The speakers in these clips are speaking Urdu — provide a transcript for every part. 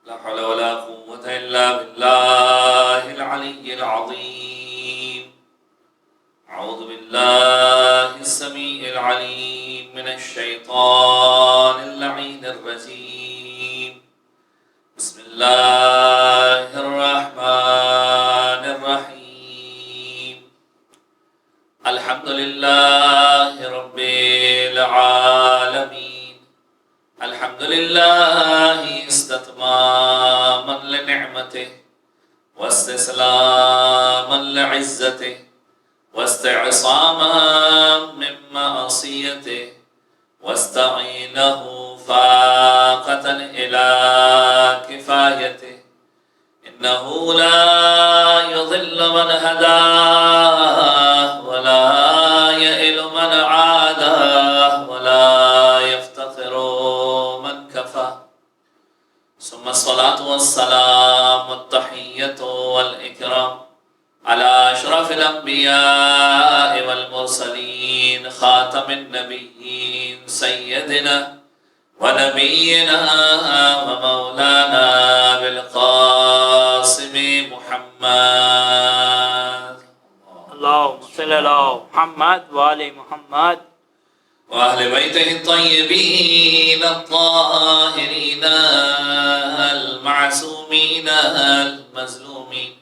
لا حول ولا قوة إلا بالله العلي العظيم. أعوذ بالله السميع العليم من الشيطان اللعين الرجيم. بسم الله الرحمن الرحيم. الحمد لله رب العالمين. الحمد لله استتماما لنعمته واستسلاما لعزته واستعصاما من معصيته واستعينه فاقة إلى كفايته. إنه لا يضل من هداه ولا يئل من عاداه ولا يفتقر من كفاه. ثم الصلاة والسلام والتحية والإكرام على أشرف الأنبياء والمرسلين خاتم النبيين سيدنا ونبينا ومولانا بالقاسم محمد. اللهم صل على محمد وآل محمد وأهل بيته الطيبين الطاهرين المعصومين المظلومين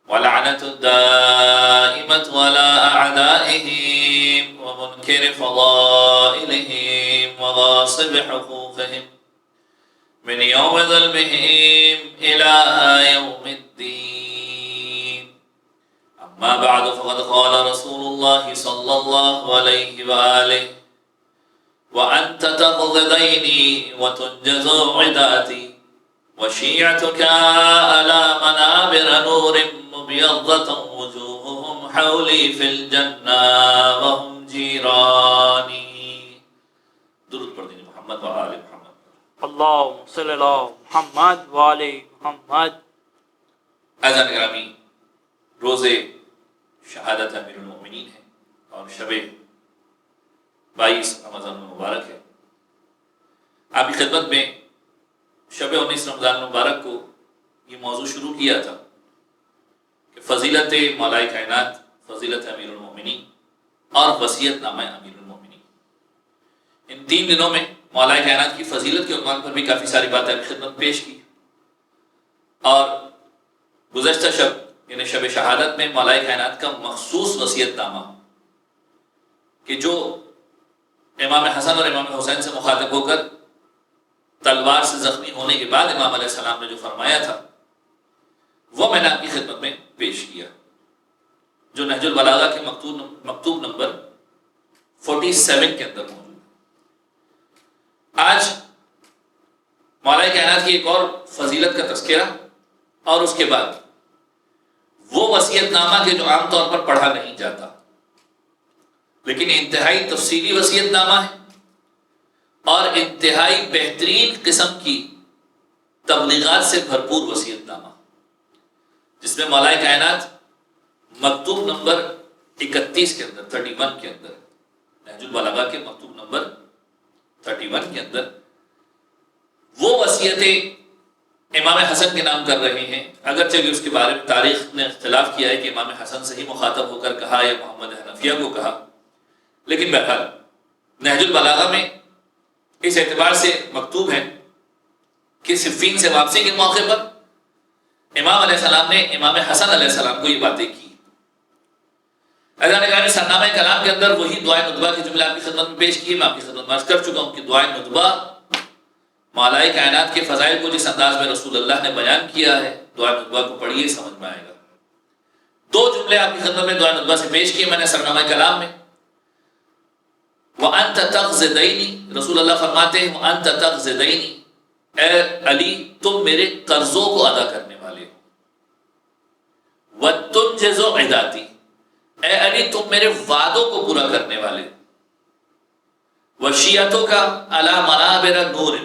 ولعنة الدائمة على أعدائهم ومنكر فضائلهم وغاصب حقوقهم من يوم ظلمهم إلى يوم الدين. أما بعد فقد قال رسول الله صلى الله عليه وآله: وأنت تقضي ديني وتنجز عداتي وشيعتك على منابر نور مبيضة وجوههم حولي في الجنة وهم جيراني. درود پڑھ دیجیے محمد و آل محمد. اللهم صل على محمد وآل محمد. اعزائي گرامی، روزے شہادت امیر المؤمنین ہے اور شب 22 رمضان المبارک ہے. آپ کی خدمت میں شب 19 رمضان المبارک کو یہ موضوع شروع کیا تھا کہ فضیلت مولا کائنات، فضیلت امیر المؤمنین اور وصیت نامہ امیر المؤمنین. ان 3 دنوں میں مولا کائنات کی فضیلت کے عنوان پر بھی کافی ساری باتیں آپ کی خدمت پیش کی، اور گزشتہ شب یعنی شب شہادت میں مولا کائنات کا مخصوص وصیت نامہ کہ جو امام حسن اور امام حسین سے مخاطب ہو کر تلوار سے زخمی ہونے کے بعد امام علیہ السلام نے جو فرمایا تھا وہ میں نے آپ کی خدمت میں پیش کیا، جو نہج البلاغہ کے مکتوب نمبر 47 کے اندر موجود ہے. آج مولا کائنات کی ایک اور فضیلت کا تذکرہ اور اس کے بعد وہ وصیت نامہ کہ جو عام طور پر پڑھا نہیں جاتا لیکن انتہائی تفصیلی وصیت نامہ ہے اور انتہائی بہترین قسم کی تبلیغات سے بھرپور وصیت نامہ، جس میں مولا کائنات مکتوب نمبر 31 کے اندر 31 کے اندر نہج البلاغہ کے مکتوب نمبر 31 کے اندر وہ وصیتیں امام حسن کے نام کر رہے ہیں، اگرچہ کہ اس کے بارے میں تاریخ نے اختلاف کیا ہے کہ امام حسن سے ہی مخاطب ہو کر کہا یا محمد حنفیہ کو کہا، لیکن بہرحال نہج البلاغہ میں اس اعتبار سے مکتوب ہے کہ صفین سے واپسی کے موقع پر امام علیہ السلام نے امام حسن علیہ السلام کو یہ باتیں کی. سرنامہ کلام کے اندر وہی دعائے ندبہ کی جملے آپ کی خدمت میں پیش کی، میں آپ کی خدمت میں عرض کر چکا ہوں کہ دعائے ندبہ مولا کائنات کے فضائل کو جس انداز میں رسول اللہ نے بیان کیا ہے، دعائے ندبہ کو پڑھیے سمجھ میں آئے گا. 2 جملے آپ کی خدمت میں دعائے ندبہ سے پیش کیے میں نے سرنامہ کلام میں. وَأَنْتَ تَقْضِ دَيْنِ، رسول اللہ فرماتے ہیں وَأَنْتَ تَقْضِ دَيْنِ، اے علی تم میرے قرضوں کو ادا کرنے والے ہو. وَتُنْجِزُ عِدَاتِ، اے علی تم میرے وعدوں کو پورا کرنے والے. وَشِيَعْتُكَ عَلَى مَنَابِرَ نُورٍ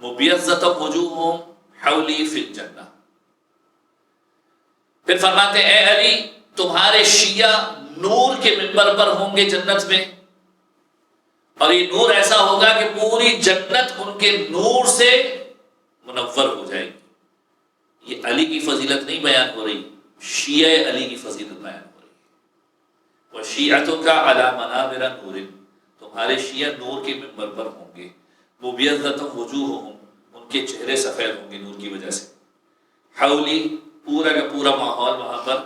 مُبْيَضَّةٍ وُجُوهُهُمْ حَوْلِي فِي الْجَنَّةِ. پھر فرماتے ہیں اے علی تمہارے شیعہ نور کے منبر پر ہوں گے جنت میں، اور یہ نور ایسا ہوگا کہ پوری جنت ان کے نور سے منور ہو جائے گی. نہیں بیان ہو رہی، شیعہ علی کی فضیلت بیان ہو رہی ہے۔ وَشِیعَتُکَ عَلَى مَنَابِرَ نُورٍ، تمہارے شیعہ نور کے منبر پر ہوں گے، مُبْیَضَّةٌ وُجُوهُهُم، ان کے چہرے سفید ہوں گے نور کی وجہ سے، حولی، پورا کا پورا ماحول وہاں پر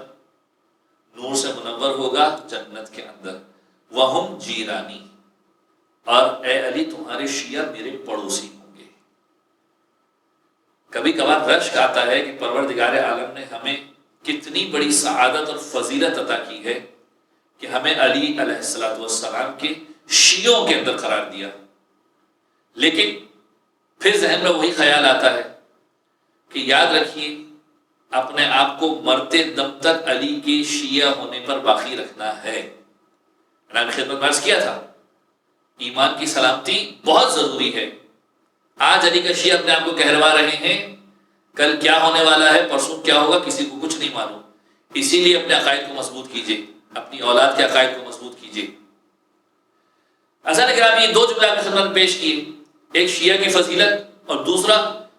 نور سے منور ہوگا جنت کے اندر، وَهُمْ جِیرَانی، اور اے علی تمہارے شیعہ میرے پڑوسی ہوں گے۔ کبھی کبھار رشک آتا ہے کہ پروردگار عالم نے ہمیں کتنی بڑی سعادت اور فضیلت عطا کی ہے کہ ہمیں علی علیہ السلام کے شیعوں کے اندر قرار دیا، لیکن پھر ذہن میں وہی خیال آتا ہے کہ یاد رکھیے اپنے آپ کو مرتے دم تک علی کے شیعہ ہونے پر باقی رکھنا ہے۔ میں نے خدمت میں عرض کیا تھا ایمان کی سلامتی بہت ضروری ہے۔ آج علی کا شیعہ اپنے آپ کو کہلوا رہے ہیں، کل کیا ہونے والا ہے، پرسوں کیا ہوگا، کسی کو کچھ نہیں معلوم۔ اسی لیے اپنے عقائد کو مضبوط کیجئے، اپنی اولاد کے عقائد کو مضبوط کیجئے۔ حضرت کرام یہ دو جملے آپ کی خدمت میں پیش کیے، ایک شیعہ کی فضیلت اور دوسرا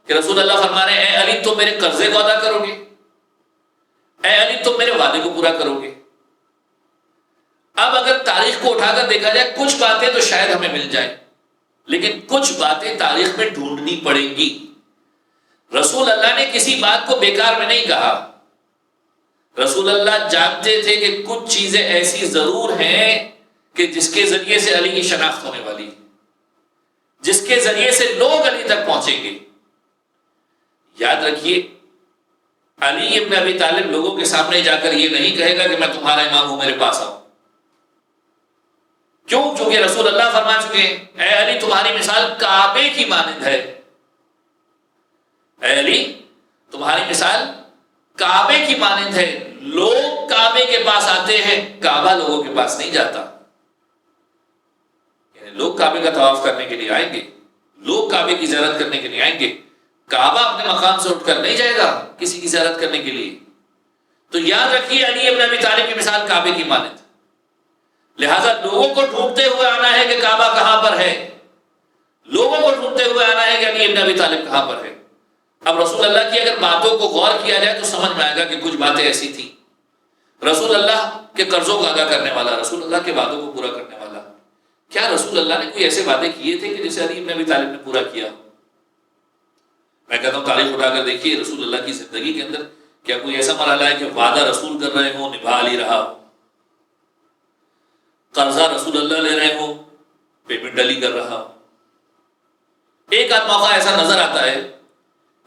کہ رسول اللہ فرما رہے ہیں اے علی تم میرے قرضے کو ادا کرو گے، اے علی تم میرے وعدے کو پورا کرو گے۔ اب اگر تاریخ کو اٹھا کر دیکھا جائے کچھ باتیں تو شاید ہمیں مل جائیں، لیکن کچھ باتیں تاریخ میں ڈھونڈنی پڑیں گی۔ رسول اللہ نے کسی بات کو بیکار میں نہیں کہا، رسول اللہ جانتے تھے کہ کچھ چیزیں ایسی ضرور ہیں کہ جس کے ذریعے سے علی کی شناخت ہونے والی ہے، جس کے ذریعے سے لوگ علی تک پہنچیں گے۔ یاد رکھیے علی ابن ابی طالب لوگوں کے سامنے جا کر یہ نہیں کہے گا کہ میں تمہارا امام ہوں میرے پاس آؤ، کیوں؟ چونکہ رسول اللہ فرما چکے ہیں اے علی تمہاری مثال کعبے کی مانند ہے، اے علی تمہاری مثال کعبے کی مانند ہے۔ لوگ کعبے کے پاس آتے ہیں، کعبہ لوگوں کے پاس نہیں جاتا۔ یعنی لوگ کعبے کا طواف کرنے کے لیے آئیں گے، لوگ کعبے کی زیارت کرنے کے لیے آئیں گے، کعبہ اپنے مقام سے اٹھ کر نہیں جائے گا کسی کی زیارت کرنے کے لیے۔ تو یاد رکھیے علی ابن ابی طالب کی مثال کعبے کی مانند، لہذا لوگوں کو ڈھونڈتے ہوئے آنا ہے کہ کعبہ کہاں پر ہے، لوگوں کو ڈھونڈتے ہوئے آنا ہے کہ علی ابن ابی طالب کہاں پر ہے۔ اب رسول اللہ کی اگر باتوں کو غور کیا جائے تو سمجھ میں آئے گا کہ کچھ باتیں ایسی تھیں۔ رسول اللہ کے قرضوں کو ادا کرنے والا، رسول اللہ کے وعدوں کو پورا کرنے والا، کیا رسول اللہ نے کوئی ایسے وعدے کیے تھے کہ جسے علی ابن ابی طالب نے پورا کیا؟ میں کہتا ہوں تاریخ اٹھا کر دیکھیے رسول اللہ کی زندگی کے اندر کیا کوئی ایسا مرحلہ ہے کہ وعدہ رسول کر رہے ہوں نبھا علی رہا ہو، قرضہ رسول اللہ لے رہے ہوں پیمنٹ علی کر رہا ہو؟ ایک آدھ موقع ایسا نظر آتا ہے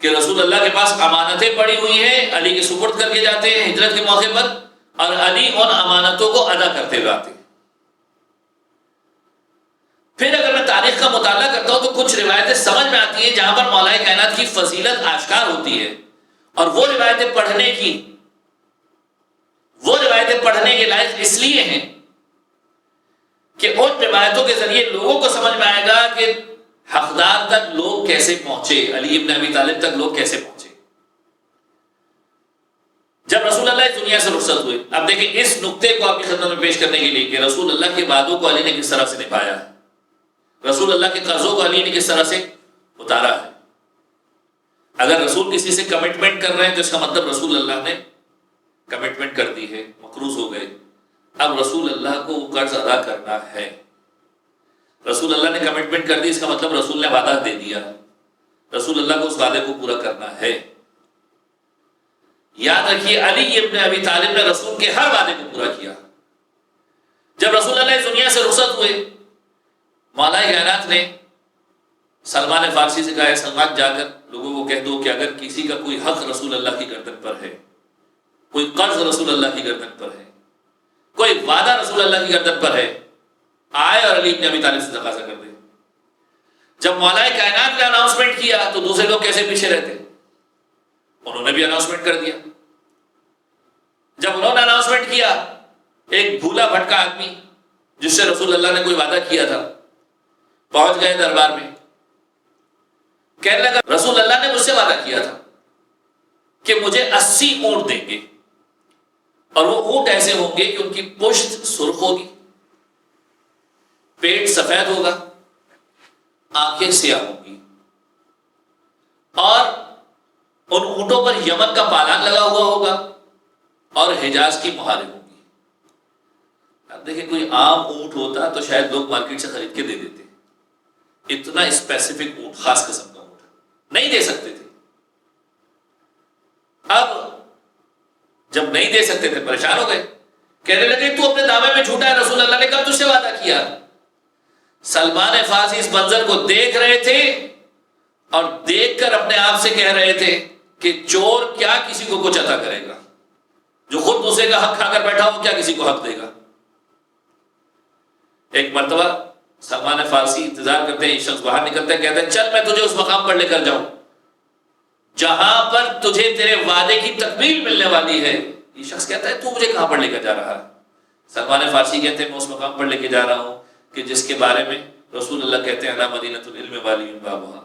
کہ رسول اللہ کے پاس امانتیں پڑی ہوئی ہیں، علی کے سپرد کر کے جاتے ہیں ہجرت کے موقع پر، اور علی ان امانتوں کو ادا کرتے ہوئے آتے ہیں۔ پھر اگر میں تاریخ کا مطالعہ کرتا ہوں تو کچھ روایتیں سمجھ میں آتی ہیں جہاں پر مولا کائنات کی فضیلت آشکار ہوتی ہے، اور وہ روایتیں پڑھنے کے لائق اس لیے ہیں کہ ان روایتوں کے ذریعے لوگوں کو سمجھ میں آئے گا کہ حقدار تک لوگ کیسے پہنچے، علی ابن ابی طالب تک لوگ کیسے پہنچے جب رسول اللہ اس دنیا سے رخصت ہوئے۔ اب دیکھیں اس نقطے کو آپ کی خدمت میں پیش کرنے کے لیے کہ رسول اللہ کے وعدوں کو علی نے کس طرح سے نبھایا ہے، رسول اللہ کے قرضوں کو علی نے کس طرح سے اتارا ہے۔ اگر رسول کسی سے کمٹمنٹ کر رہے ہیں تو اس کا مطلب رسول اللہ نے کمٹمنٹ کر دی ہے، مقروض ہو گئے، اب رسول اللہ کو وہ قرض ادا کرنا ہے۔ رسول اللہ نے کمٹمنٹ کر دی، اس کا مطلب رسول نے وعدہ دے دیا، رسول اللہ کو اس وعدے کو پورا کرنا ہے۔ یاد رکھیے علی ابن ابی طالب نے رسول کے ہر وعدے کو پورا کیا۔ جب رسول اللہ اس دنیا سے رخصت ہوئے، مولا کائنات نے سلمان فارسی سے کہا ہے سلمان جا کر لوگوں کو کہہ دو کہ اگر کسی کا کوئی حق رسول اللہ کی گردن پر ہے، کوئی قرض رسول اللہ کی گردن پر ہے، کوئی وعدہ رسول اللہ کی گردن پر ہے، آئے اور علی ابن ابی طالب سے تقاضا کر دے۔ جب مولا کائنات نے اناؤنسمنٹ کیا تو دوسرے لوگ کیسے پیچھے رہتے؟ انہوں نے بھی اناؤنسمنٹ کر دیا۔ جب انہوں نے اناؤنسمنٹ کیا، ایک بھولا بھٹکا آدمی جس سے رسول اللہ نے کوئی وعدہ کیا تھا پہنچ گئے دربار میں، کہنے لگا رسول اللہ نے مجھ سے وعدہ کیا تھا کہ مجھے 80 اونٹ دیں گے، اور وہ اونٹ ایسے ہوں گے کہ ان کی پشت سرخ ہوگی، پیٹ سفید ہوگا، آنکھیں سیاہ ہوں گی، اور ان اونٹوں پر یمن کا پالان لگا ہوا ہوگا اور حجاز کی مہاریں ہوں گی. اب دیکھیں کوئی عام اونٹ ہوتا تو شاید لوگ مارکیٹ سے خرید کے دے دیتے. اتنا اسپیسیفک اونٹ، خاص قسم کا اونٹ نہیں دے سکتے تھے. اب جب نہیں دے سکتے تھے پریشان ہو گئے، کہنے لگے تو اپنے دعوے میں جھوٹا ہے، رسول اللہ نے کب تجھ سے وعدہ کیا؟ سلمان فارسی اس منظر کو دیکھ رہے تھے اور دیکھ کر اپنے آپ سے کہہ رہے تھے کہ چور کیا کسی کو کچھ عطا کرے گا، جو خود دوسرے کا حق کھا کر بیٹھا ہو کیا کسی کو حق دے گا. ایک مرتبہ سلمان فارسی انتظار کرتے ہیں، شخص باہر نکلتا ہے، کہتا ہے چل میں تجھے اس مقام پر لے کر جاؤں جہاں پر تجھے تیرے وعدے کی تکمیل ملنے والی ہے. یہ شخص کہتا ہے تو مجھے کہاں پر لے کر جا رہا ہے؟ سلمان فارسی کہتے ہیں میں اس مقام پر لے کے جا رہا ہوں کہ جس کے بارے میں رسول اللہ کہتے ہیں الا مدینۃ العلم والی بابھا،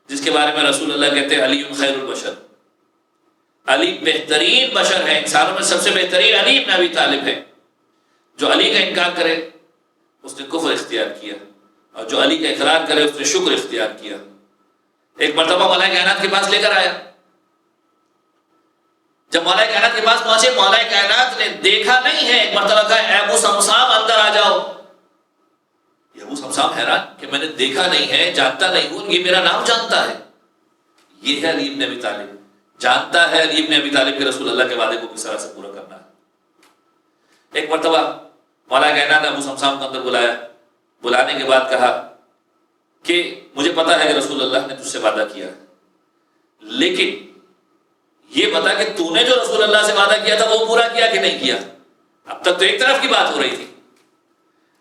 جس کے بارے میں رسول اللہ کہتے ہیں علی خیر البشر، علی بہترین بشر ہے، انسانوں میں سب سے بہترین علی ابن ابی طالب ہے. جو علی کا انکار کرے اس نے کفر اختیار کیا، اور جو علی کا اقرار کرے اس نے شکر اختیار کیا. ایک مرتبہ مولا کائنات کے پاس لے کر آیا. جب مولا کائنات کے پاس پہنچے، مولا کائنات نے دیکھا نہیں ہے. ایک مرتبہ کہا اے ابو سمسام اندر آ جاؤ. یہ ابو سمسام حیران کہ میں نے دیکھا نہیں ہے، جانتا نہیں ہوں، یہ میرا نام جانتا ہے. یہ ہے علی ابن ابی طالب، جانتا ہے علی ابن ابی طالب کے رسول اللہ کے وعدے کو کس طرح سے پورا کرنا ہے. ایک مرتبہ مولا کائنات نے ابو سمسام کو اندر بلایا. بلانے کے بعد کہا کہ مجھے پتا ہے کہ رسول اللہ نے تجھ سے وعدہ کیا، لیکن یہ بتا کہ تو نے جو رسول اللہ سے وعدہ کیا تھا وہ پورا کیا کہ نہیں کیا؟ اب تک تو ایک طرف کی بات ہو رہی تھی.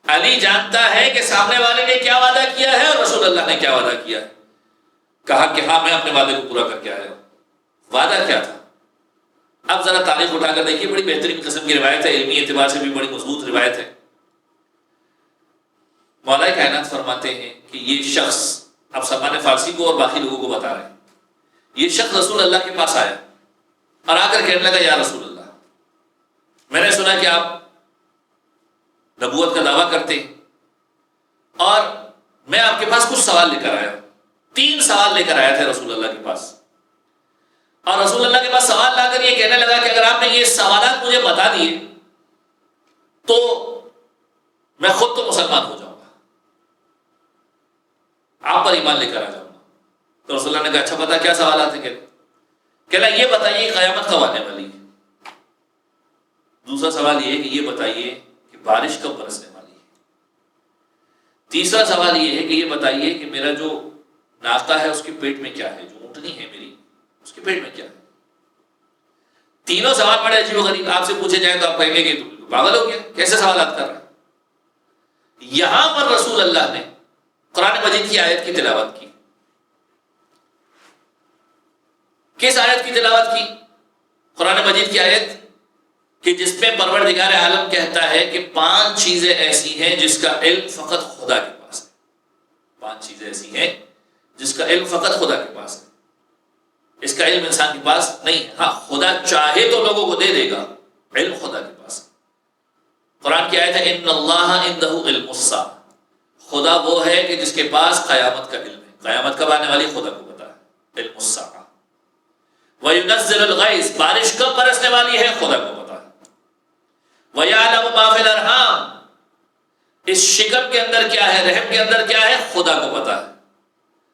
علی جانتا ہے کہ سامنے والے نے کیا وعدہ کیا ہے اور رسول اللہ نے کیا وعدہ کیا ہے. کہا کہ ہاں میں اپنے وعدے کو پورا کر کے آیا ہوں. وعدہ کیا تھا؟ اب ذرا تاریخ اٹھا کر دیکھیے، بڑی بہترین قسم کی روایت ہے، علمی اعتبار سے بھی بڑی مضبوط روایت ہے. مولا کائنات فرماتے ہیں کہ یہ شخص، اب سلمان فارسی کو اور باقی لوگوں کو بتا رہے ہیں، یہ شخص رسول اللہ کے پاس آیا اور آ کر کہنے لگا یا رسول اللہ، میں نے سنا کہ آپ نبوت کا دعویٰ کرتے ہیں اور میں آپ کے پاس کچھ سوال لے کر آیا ہوں. 3 سوال لے کر آیا تھا رسول اللہ کے پاس، اور رسول اللہ کے پاس سوال لا کر یہ کہنے لگا کہ اگر آپ نے یہ سوالات مجھے بتا دیے تو میں خود تو مسلمان ہو جاؤں گا، آپ پر ایمان لے کر آ جاؤں گا. تو رسول اللہ نے کہا اچھا بتا کیا سوالات ہیں؟ کہنا یہ بتائیے قیامت کب آنے والی ہے. دوسرا سوال یہ ہے کہ یہ بتائیے کہ بارش کب برسنے والی ہے. تیسرا سوال یہ ہے کہ یہ بتائیے کہ میرا جو ناقہ ہے اس کے پیٹ میں کیا ہے، جو اونٹنی ہے میری اس کے پیٹ میں کیا ہے. تینوں سوال بڑے عجیب و غریب، آپ سے پوچھے جائیں تو آپ کہیں گے کہ تو پاگل ہو گیا، کیسے سوالات کر رہے ہیں. یہاں پر رسول اللہ نے قرآن مجید کی آیت کی تلاوت کی. کس آیت کی تلاوت کی؟ قرآن مجید کی آیت کہ جس میں پروردگار عالم کہتا ہے کہ 5 چیزیں ایسی ہیں جس کا علم فقط خدا کے پاس ہے. 5 چیزیں ایسی ہیں جس کا علم فقط خدا کے پاس ہے، اس کا علم انسان کے پاس نہیں ہے. ہاں خدا چاہے تو لوگوں کو دے دے گا، علم خدا کے پاس ہے. قرآن کی آیت ہے ان اللہ عنده علم الساعہ، خدا وہ ہے کہ جس کے پاس قیامت کا علم ہے. قیامت کب آنے والی خدا کو پتا ہے، علم الساعہ. وَيُنَزِّلُ الْغَيْثَ، بارش کب برسنے والی ہے خدا کو پتا ہے. وَيَعْلَمُ مَا فِي الْأَرْحَامِ، اس شکم کے اندر کیا ہے، رحم کے اندر کیا ہے، خدا کو پتا ہے.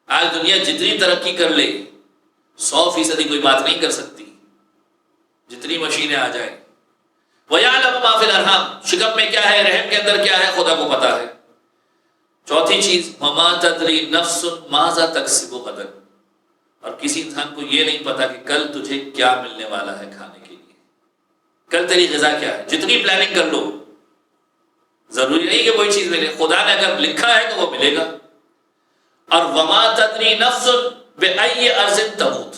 آج دنیا جتنی ترقی کر لے 100% کوئی بات نہیں کر سکتی، جتنی مشینیں آ جائیں. وَيَعْلَمُ مَا فِي الْأَرْحَامِ، شکم میں کیا ہے، رحم کے اندر کیا ہے، خدا کو پتا ہے. چوتھی چیز وَمَا تَدْرِي نَفْسٌ مَاذَا تَكْسِبُ غَدًا، اور کسی انسان کو یہ نہیں پتا کہ کل تجھے کیا ملنے والا ہے کھانے کے لیے، کل تیری غذا کیا ہے. جتنی پلاننگ کر لو ضروری نہیں کہ وہی چیز ملے، خدا نے اگر لکھا ہے تو وہ ملے گا. اور وَمَا تَدْرِي نَفْسٌ بِأَيِّ أَرْضٍ تَمُوتُ،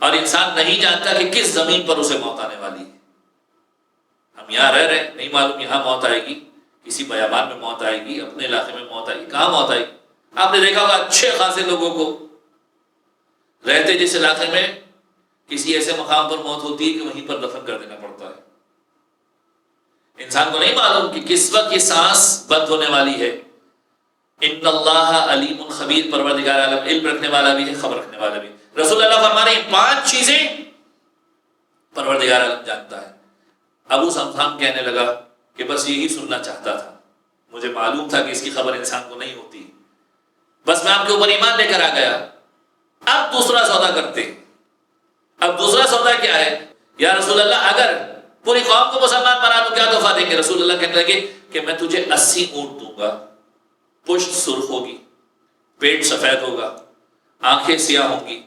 اور انسان نہیں جانتا کہ کس زمین پر اسے موت آنے والی ہے. ہم یہاں رہ رہے ہیں، نہیں معلوم یہاں موت آئے گی، کسی بیابان میں موت آئے گی، اپنے علاقے میں موت آئے گی، کہاں موت آئے گی. آپ نے دیکھا ہوگا اچھے خاصے لوگوں کو رہتے جس علاقے میں کسی ایسے مقام پر موت ہوتی ہے کہ وہیں پر دفن کر دینا پڑتا ہے. انسان کو نہیں معلوم کہ کس وقت یہ سانس بند ہونے والی ہے. ان اللہ علیم خبیر، پروردگار عالم علم رکھنے والا بھی ہے، خبر رکھنے والا بھی ہے۔ رسول اللہ فرما رہے ہیں 5 چیزیں پروردگار عالم جانتا ہے۔ ابو سمسام کہنے لگا کہ بس یہی سننا چاہتا تھا، مجھے معلوم تھا کہ اس کی خبر انسان کو نہیں ہوتی، بس میں آپ کے اوپر ایمان لے کر آ گیا۔ اب دوسرا سودا کرتے ہیں۔ اب دوسرا سودا کیا ہے؟ یا رسول اللہ اگر پوری قوم کو مسلمان بنا تو کیا تحفہ دیں گے؟ رسول اللہ کہنے لگے کہ میں تجھے 80 اونٹ دوں گا، پشت سرخ ہوگی، پیٹ سفید ہوگا، آنکھیں سیاہ ہوں گی،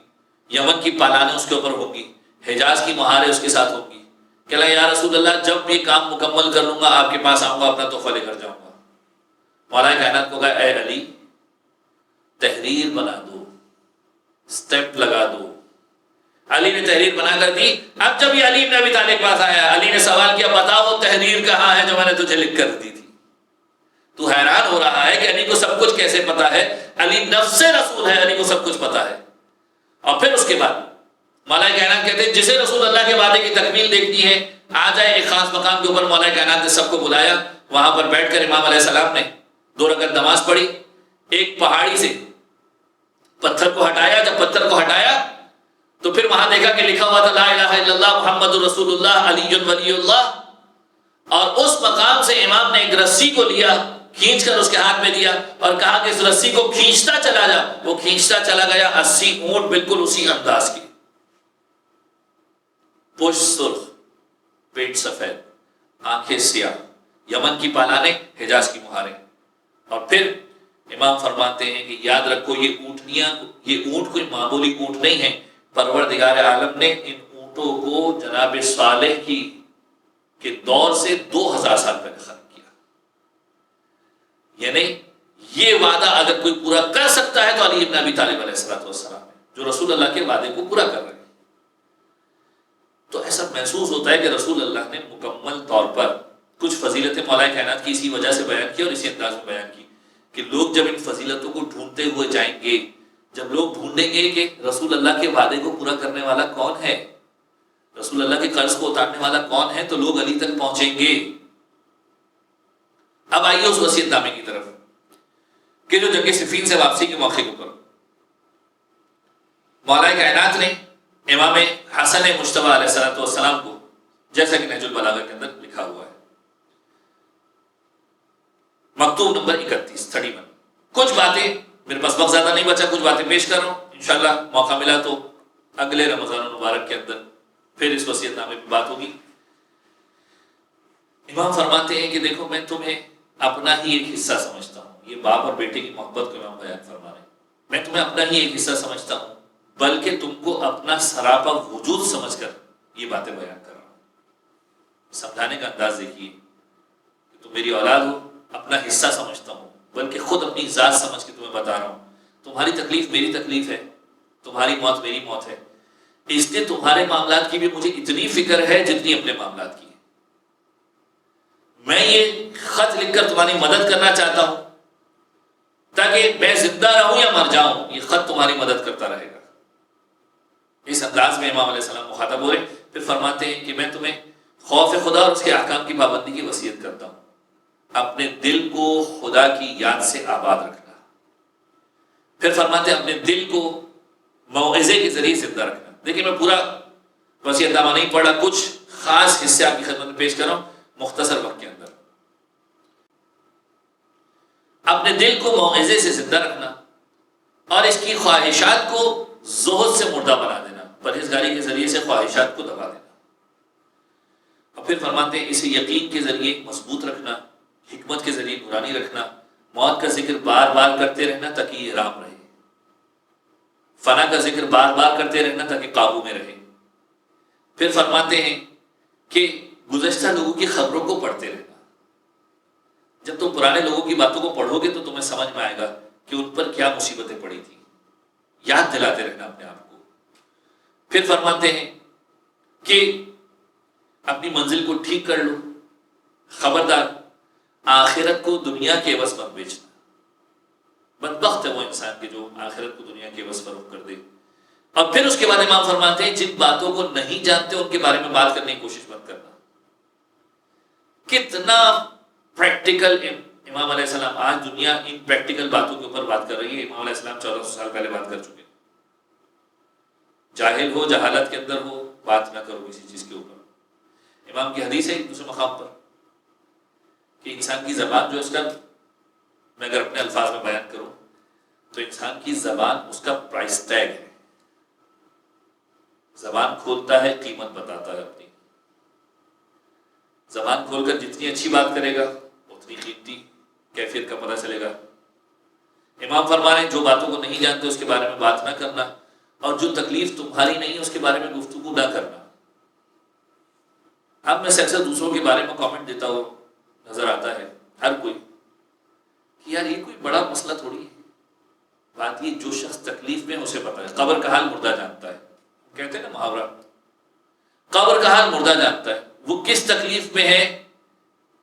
یمن کی پالانیں اس کے اوپر ہوں گی، حجاز کی مہاریں اس کے ساتھ ہوں گی۔ کہ لگا یا رسول اللہ جب بھی کام مکمل کر لوں گا آپ کے پاس آؤں گا، اپنا تحفہ لے کر جاؤں گا۔ مولا کائنات کو کہا اے علی تحریر بنا دو، سٹیمپ لگا دو۔ علی نے تحریر بنا کر دی۔ اب جب یہ علی بن ابی طالب کے پاس آیا، علی نے سوال کیا بتا وہ تحریر کہاں ہے جو میں نے تجھے لکھ کر دی تھی؟ تو حیران ہو رہا ہے کہ علی کو سب کچھ کیسے پتا ہے؟ علی نفس رسول ہے، علی کو سب کچھ پتا ہے۔ اور پھر اس کے بعد مولا کائنات کہتے ہیں جسے رسول اللہ کے وعدے کی تکمیل دیکھنی ہے آ جائے۔ ایک خاص مقام کے اوپر مولا کائنات نے سب کو بلایا، وہاں پر بیٹھ کر امام علیہ السلام نے 2 رکعت نماز پڑھی۔ ایک پہاڑی سے پتھر کو ہٹایا، جب پتھر کو ہٹایا تو پھر وہاں دیکھا کہ لکھا ہوا تھا لا الہ الا اللہ محمد رسول اللہ علی ولی اللہ، اور اس مقام سے امام نے ایک رسی کو لیا، کھینچ کر اس کے ہاتھ میں دیا اور کہا کہ اس رسی کو کھینچتا چلا جا۔ وہ کھینچتا چلا گیا، 80 اونٹ بالکل اسی انداز کی، پشت سرخ، پیٹ سفید، آنکھیں سیاہ، یمن کی پالانیں، حجاز کی مہاریں۔ اور پھر امام فرماتے ہیں کہ یاد رکھو یہ اونٹنیاں، یہ اونٹ کوئی معمولی اونٹ نہیں ہے، پروردگار عالم نے ان اونٹوں کو جناب صالح کی کے دور سے 2000 سال پہلے خلق کیا۔ یعنی یہ وعدہ اگر کوئی پورا کر سکتا ہے تو علی بن ابی طالب علیہ السلام ہے، جو رسول اللہ کے وعدے کو پورا کر رہے ہیں۔ تو ایسا محسوس ہوتا ہے کہ رسول اللہ نے مکمل طور پر کچھ فضیلتیں مولا کائنات کی اسی وجہ سے بیان کی اور اسی انداز میں بیان کی کہ لوگ جب ان فضیلتوں کو ڈھونڈتے ہوئے جائیں گے، جب لوگ ڈھونڈیں گے کہ رسول اللہ کے وعدے کو پورا کرنے والا کون ہے، رسول اللہ کے قرض کو اتارنے والا کون ہے، تو لوگ علی تک پہنچیں گے۔ اب آئیے اس وصیت نامے کی طرف کہ جو جنگ صفین سے واپسی کے موقع کے اوپر مولا کائنات نے امام حسن مجتبیٰ علیہ السلام کو، جیسا کہ نہج البلاغہ کے اندر لکھا ہوا ہے، مکتوب نمبر 31 کچھ باتیں میرے پاس وقت زیادہ نہیں بچا، کچھ باتیں پیش کر رہا ہوں، انشاءاللہ موقع ملا تو اگلے رمضان المبارک کے اندر پھر اس وصیت نامے پہ بات ہوگی۔ امام فرماتے ہیں کہ دیکھو میں تمہیں اپنا ہی ایک حصہ سمجھتا ہوں، یہ باپ اور بیٹے کی محبت کو امام بیان فرما رہے ہیں، میں تمہیں اپنا ہی ایک حصہ سمجھتا ہوں بلکہ تم کو اپنا سراپا وجود سمجھ کر یہ باتیں بیان کر رہا ہوں۔ سمجھانے کا انداز دیکھیے کہ تم میری اولاد ہو، اپنا حصہ سمجھتا ہوں بلکہ خود اپنی ذات سمجھ کے تمہیں بتا رہا ہوں، تمہاری تکلیف میری تکلیف ہے، تمہاری موت میری موت ہے، اس لیے تمہارے معاملات کی بھی مجھے اتنی فکر ہے جتنی اپنے معاملات کی ہے۔ میں یہ خط لکھ کر تمہاری مدد کرنا چاہتا ہوں تاکہ میں زندہ رہوں یا مر جاؤں یہ خط تمہاری مدد کرتا رہے گا۔ اس انداز میں امام علیہ السلام مخاطب ہوئے، پھر فرماتے ہیں کہ میں تمہیں خوف خدا اور اس کے احکام کی پابندی کی وصیت کرتا ہوں، اپنے دل کو خدا کی یاد سے آباد رکھنا۔ پھر فرماتے ہیں اپنے دل کو موعظے کے ذریعے زندہ رکھنا۔ دیکھیں میں پورا وصیت نامہ نہیں پڑھا، کچھ خاص حصے آپ کی خدمت میں پیش کر رہا ہوں مختصر وقت کے اندر۔ اپنے دل کو موعظے سے زندہ رکھنا اور اس کی خواہشات کو زہد سے مردہ بنا دینا، پرہیزگاری کے ذریعے سے خواہشات کو دبا دینا۔ اور پھر فرماتے ہیں اسے یقین کے ذریعے مضبوط رکھنا، حکمت کے ذریعے نورانی رکھنا، موت کا ذکر بار بار کرتے رہنا تاکہ یہ رام رہے، فنا کا ذکر بار بار کرتے رہنا تاکہ قابو میں رہے۔ پھر فرماتے ہیں کہ گزشتہ لوگوں کی خبروں کو پڑھتے رہنا، جب تم پرانے لوگوں کی باتوں کو پڑھو گے تو تمہیں سمجھ میں آئے گا کہ ان پر کیا مصیبتیں پڑی تھی، یاد دلاتے رہنا اپنے آپ کو۔ پھر فرماتے ہیں کہ اپنی منزل کو ٹھیک کر لو، خبردار آخرت کو دنیا کے عوض مت بیچنا، بدبخت ہے وہ انسان کہ جو آخرت کو دنیا کے عوض فروخت کر دے۔ اور پھر اس کے بعد امام فرماتے ہیں جن باتوں کو نہیں جانتے ان کے بارے میں بات کرنے کی کوشش مت کرنا۔ کتنا پریکٹیکل امام علیہ السلام، آج دنیا ان پریکٹیکل باتوں کے اوپر بات کر رہی ہے، امام علیہ السلام 1400 سال پہلے بات کر چکے. جاہل ہو، جہالت کے اندر ہو، بات نہ کرو کسی چیز کے اوپر. امام کی حدیث ہے ایک دوسرے مقام پر کہ انسان کی زبان جو اس کا، میں اگر اپنے الفاظ میں بیان کروں تو انسان کی زبان اس کا پرائس ٹیگ ہے. زبان کھولتا ہے، قیمت بتاتا ہے اپنی. زبان کھول کر جتنی اچھی بات کرے گا اتنی قیمتی کیفیت کا پتہ چلے گا. امام فرما رہے ہیں جو باتوں کو نہیں جانتے اس کے بارے میں بات نہ کرنا، اور جو تکلیف تمہاری نہیں ہے اس کے بارے میں گفتگو نہ کرنا. اب میں سے اکثر دوسروں کے بارے میں کامنٹ دیتا ہوں، نظر آتا ہے ہر کوئی کہ یار یہ کوئی بڑا مسئلہ تھوڑی ہے. بات یہ جو شخص تکلیف میں اسے پتا ہے. قبر کا حال مردہ جانتا ہے، کہتے ہیں نا محاورہ، قبر کا حال مردہ جانتا ہے. وہ کس تکلیف میں ہے،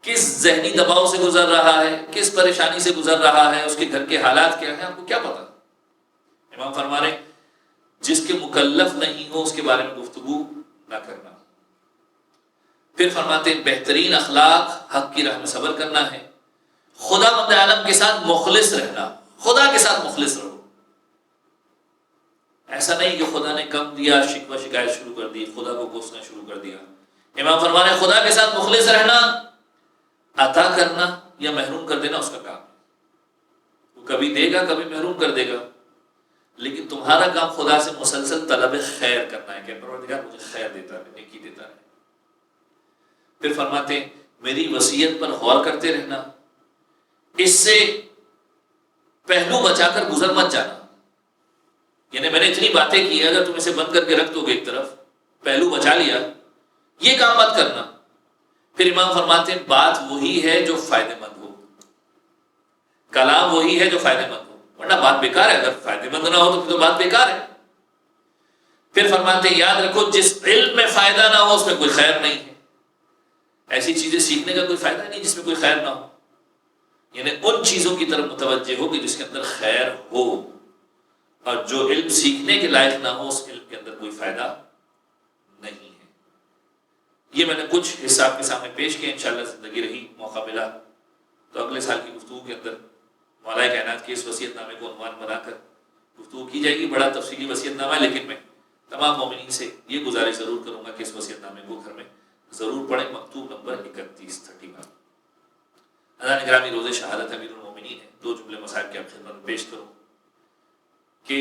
کس ذہنی دباؤ سے گزر رہا ہے، کس پریشانی سے گزر رہا ہے، اس کے گھر کے حالات کیا ہیں، آپ کو کیا پتا. امام فرما رہے جس کے مکلف نہیں ہو اس کے بارے میں گفتگو نہ کرنا. پھر فرماتے ہیں بہترین اخلاق حق کی راہ میں صبر کرنا ہے. خدا بند عالم کے ساتھ مخلص رہنا، خدا کے ساتھ مخلص رہو. ایسا نہیں کہ خدا نے کم دیا شکوہ شکایت شروع کر دی، خدا کو کوسنا شروع کر دیا. امام فرما رہے خدا کے ساتھ مخلص رہنا، عطا کرنا یا محروم کر دینا اس کا کام ہے. وہ کبھی دے گا کبھی محروم کر دے گا، لیکن تمہارا کام خدا سے مسلسل طلب خیر کرنا ہے کہ پروردگار مجھے خیر دیتا ہے، نیکی دیتا ہے. پھر فرماتے ہیں میری وصیت پر غور کرتے رہنا، اس سے پہلو بچا کر گزر مت جانا. یعنی میں نے اتنی باتیں کی ہیں، اگر تم اسے بند کر کے رکھ دو گے ایک طرف، پہلو بچا لیا، یہ کام مت کرنا. پھر امام فرماتے ہیں بات وہی ہے جو فائدہ مند ہو، کلام وہی ہے جو فائدہ مند ہو، ورنہ بات بیکار ہے. اگر فائدہ مند نہ ہو تو بات بیکار ہے. پھر فرماتے ہیں یاد رکھو جس علم میں فائدہ نہ ہو اس میں کوئی خیر نہیں ہے. ایسی چیزیں سیکھنے کا کوئی فائدہ نہیں جس میں کوئی خیر نہ ہو. یعنی ان چیزوں کی طرف متوجہ ہو کہ جس کے اندر خیر ہو، اور جو علم سیکھنے کے لائق نہ ہو اس علم کے اندر کوئی فائدہ نہیں ہے. یہ میں نے کچھ حصہ آپ کے سامنے پیش کیا. انشاءاللہ زندگی رہی، موقع ملا تو اگلے سال کی گفتگو کے اندر مولا کائنات کے اس وصیت نامے کو عنوان بنا کر گفتگو کی جائے گی. بڑا تفصیلی وصیت نامہ ہے، لیکن میں تمام مومنین سے یہ گزارش ضرور کروں گا کہ اس وصیت نامے کو گھر میں ضرور پڑھیں. مکتوب نمبر 3131. حضرات گرامی، روز شہادت امیر المومنین ہے. دو جملے مسائل کے آپ خدمت میں پیش کروں کہ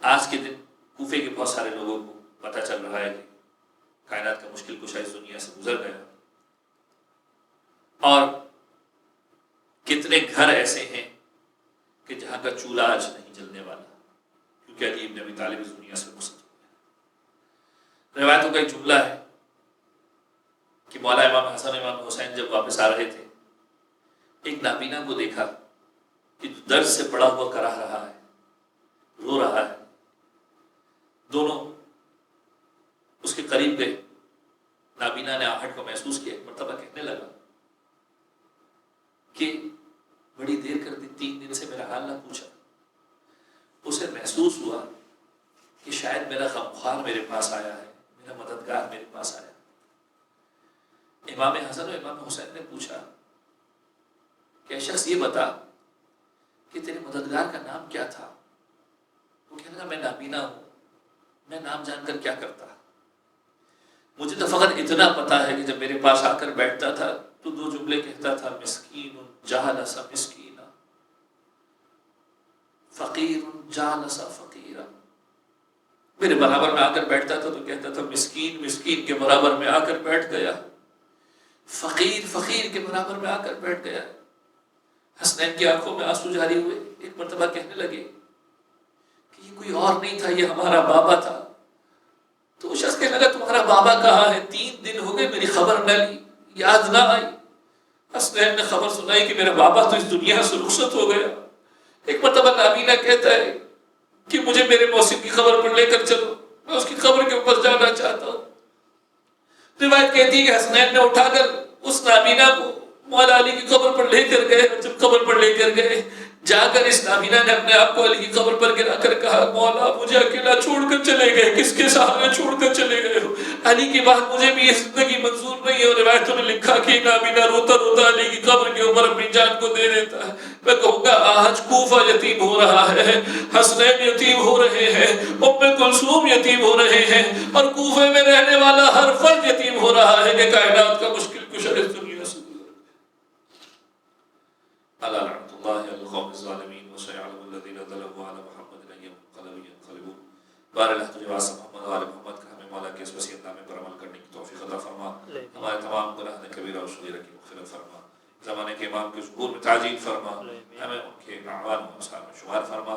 آج کے دن کوفے کے بہت سارے لوگوں کو پتہ چل رہا ہے کہ کائنات کا مشکل کشا اس دنیا سے گزر گیا، اور کتنے گھر ایسے ہیں کہ جہاں کا چولہا آج نہیں جلنے والا، کیونکہ علی ابن ابی طالب اس دنیا سے رخصت ہو گیا. روایتوں کا ایک جملہ ہے کہ مولا امام حسن امام حسین جب واپس آ رہے تھے، ایک نابینا کو دیکھا کہ درد سے پڑا ہوا کراہ رہا ہے، رو رہا ہے. دونوں اس کے قریب گئے. نابینا نے آہٹ کو محسوس کیا، ایک مرتبہ کہنے لگا کہ بڑی دیر کر دی، 3 دن سے میرا حال نہ پوچھا. اسے محسوس ہوا کہ شاید میرا غمخوار میرے پاس آیا ہے، میرا مددگار میرے پاس آیا. امام حسن و امام حسین نے پوچھا کہ شخص یہ بتا کہ تیرے مددگار کا نام کیا تھا؟ وہ کہنے لگا میں نابینا ہوں، میں نام جان کر کیا کرتا، مجھے تو فقط اتنا پتا ہے کہ جب میرے پاس آ کر بیٹھتا تھا تو 2 جملے کہتا تھا، مسکین جالس مسکینا، فقیر جالس فقیرا. میرے برابر میں آ کر بیٹھتا تھا تو کہتا تھا مسکین مسکین کے برابر میں آ کر بیٹھ گیا، فقیر فقیر کے برابر میں آ کر بیٹھ گیا. حسنین کی آنکھوں میں آنسو جاری ہوئے. ایک مرتبہ کہنے لگے کہ یہ کوئی اور نہیں تھا، یہ ہمارا بابا تھا. تو وہ شخص کہنے لگا تمہارا بابا کہاں ہے؟ 3 دن ہو گئے میری خبر نہ لی، یاد نہ آئی. حسنین نے خبر سنائی کہ میرا بابا تو اس دنیا سے رخصت ہو گیا. ایک مرتبہ نابینا کہتا ہے کہ مجھے میرے محسن کی خبر پر لے کر چلو، میں اس کی قبر کے اوپر جانا چاہتا ہوں. روایت کہتی ہے کہ حسنین نے اٹھا کر اس نابینا کو مولا علی کی قبر پر لے کر گئے. جب قبر پر لے کر گئے، جا کر اس نابینا نے اپنے آپ کو علی کی قبر پر گرا کر کہا مولا مجھے اکیلا چھوڑ کر چلے گئے، کس کے سہارے چھوڑ کر چلے گئے ہو؟ علی کے بعد مجھے بھی یہ زندگی منظور نہیں ہے. اور روایتوں میں لکھا کہ نابینا روتا روتا علی کی قبر کے اوپر اپنی جان کو دے دیتا ہے. میں کہوں گا آج کوفہ یتیم ہو رہا ہے, حسنین یتیم ہو رہے ہیں, ام کلثوم یتیم ہو رہے ہیں, اور کوفے میں رہنے والا ہر فرد یتیم ہو رہا ہے کہ کائنات کا مشکل کشا اس دنیا سے گزر گیا. الا لعنۃ اللہ علی القوم الظالمین وسيعلم الذين ظلموا على محمد ان ينقلبوا ينقلبون. بار اللہ تجھے واسع محمد و آل محمد کا ہمیں مولا کے اس وصیت نامے پر عمل کرنے کی توفیق عطا فرما. ہمارے تمام گناہ کبیرہ اور صغیرہ کی مغفرت فرما. زمانے کے امام کے ظہور میں تعجیل فرما. ہمیں ان کے اعوان و اصحاب میں شمار فرما.